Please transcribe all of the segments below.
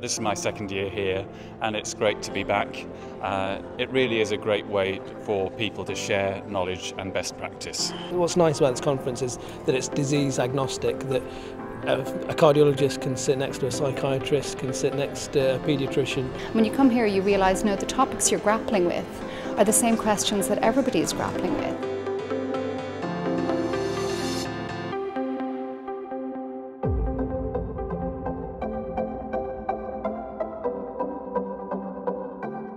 This is my second year here, and it's great to be back. It really is a great way for people to share knowledge and best practice. What's nice about this conference is that it's disease agnostic, that a cardiologist can sit next to a psychiatrist, can sit next to a paediatrician. When you come here, you realise the topics you're grappling with are the same questions that everybody is grappling with.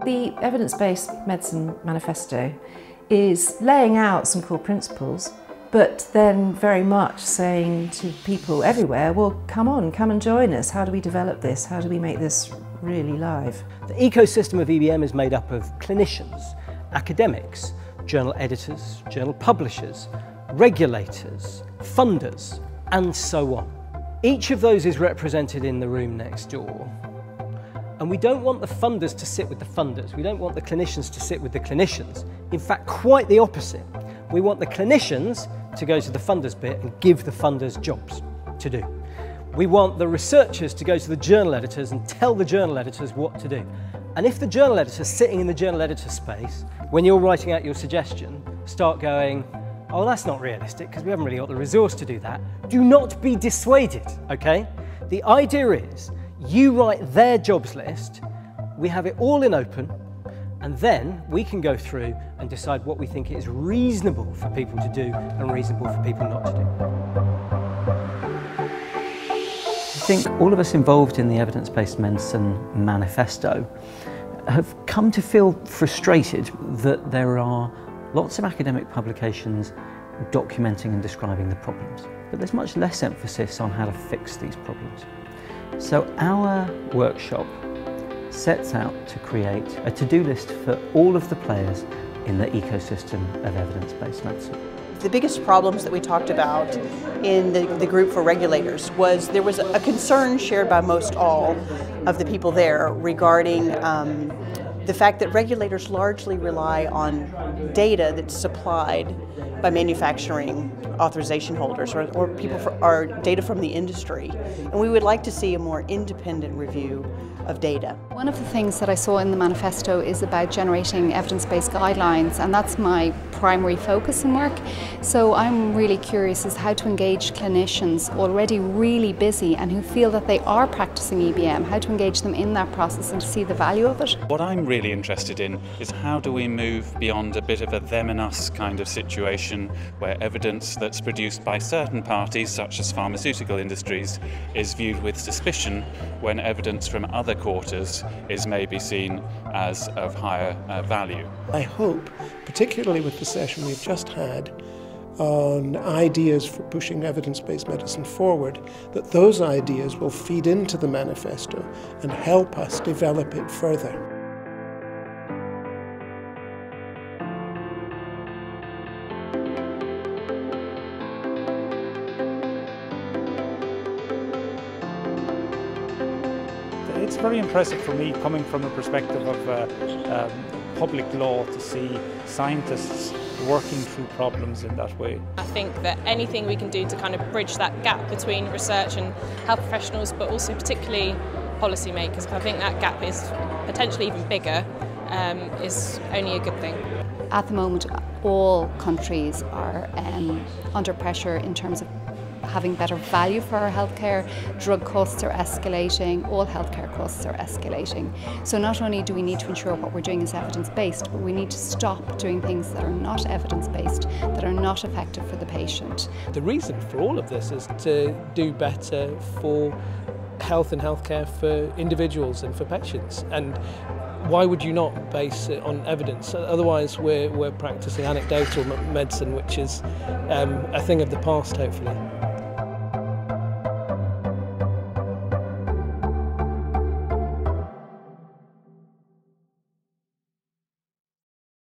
The Evidence-Based Medicine Manifesto is laying out some core principles, but then very much saying to people everywhere, well, come and join us. How do we develop this? How do we make this really live? The ecosystem of EBM is made up of clinicians, academics, journal editors, journal publishers, regulators, funders, and so on. Each of those is represented in the room next door. And we don't want the funders to sit with the funders. We don't want the clinicians to sit with the clinicians. In fact, quite the opposite. We want the clinicians to go to the funders bit and give the funders jobs to do. We want the researchers to go to the journal editors and tell the journal editors what to do. And if the journal editors sitting in the journal editor space, when you're writing out your suggestion, start going, oh, that's not realistic because we haven't really got the resource to do that, do not be dissuaded, okay? The idea is, you write their jobs list, we have it all in open, and then we can go through and decide what we think is reasonable for people to do and reasonable for people not to do. I think all of us involved in the Evidence-Based Medicine Manifesto have come to feel frustrated that there are lots of academic publications documenting and describing the problems, but there's much less emphasis on how to fix these problems. So our workshop sets out to create a to-do list for all of the players in the ecosystem of evidence-based medicine. The biggest problems that we talked about in the group for regulators was there was a concern shared by most all of the people there regarding the fact that regulators largely rely on data that's supplied by manufacturing authorization holders or people or data from the industry. And we would like to see a more independent review of data. One of the things that I saw in the manifesto is about generating evidence-based guidelines, and that's my primary focus in work. So I'm really curious as how to engage clinicians already really busy and who feel that they are practicing EBM, how to engage them in that process and to see the value of it. What I'm really interested in is how do we move beyond a bit of a them and us kind of situation where evidence that's produced by certain parties, such as pharmaceutical industries, is viewed with suspicion when evidence from other quarters is maybe seen as of higher value. I hope, particularly with the session we've just had on ideas for pushing evidence-based medicine forward, that those ideas will feed into the manifesto and help us develop it further. It's very impressive for me, coming from a perspective of public law, to see scientists working through problems in that way. I think that anything we can do to kind of bridge that gap between research and health professionals, but also particularly policymakers, I think that gap is potentially even bigger, is only a good thing. At the moment, all countries are under pressure in terms of having better value for our healthcare. Drug costs are escalating, all healthcare costs are escalating. So not only do we need to ensure what we're doing is evidence-based, but we need to stop doing things that are not evidence-based, that are not effective for the patient. The reason for all of this is to do better for health and healthcare for individuals and for patients. And why would you not base it on evidence? Otherwise we're practicing anecdotal medicine, which is a thing of the past, hopefully.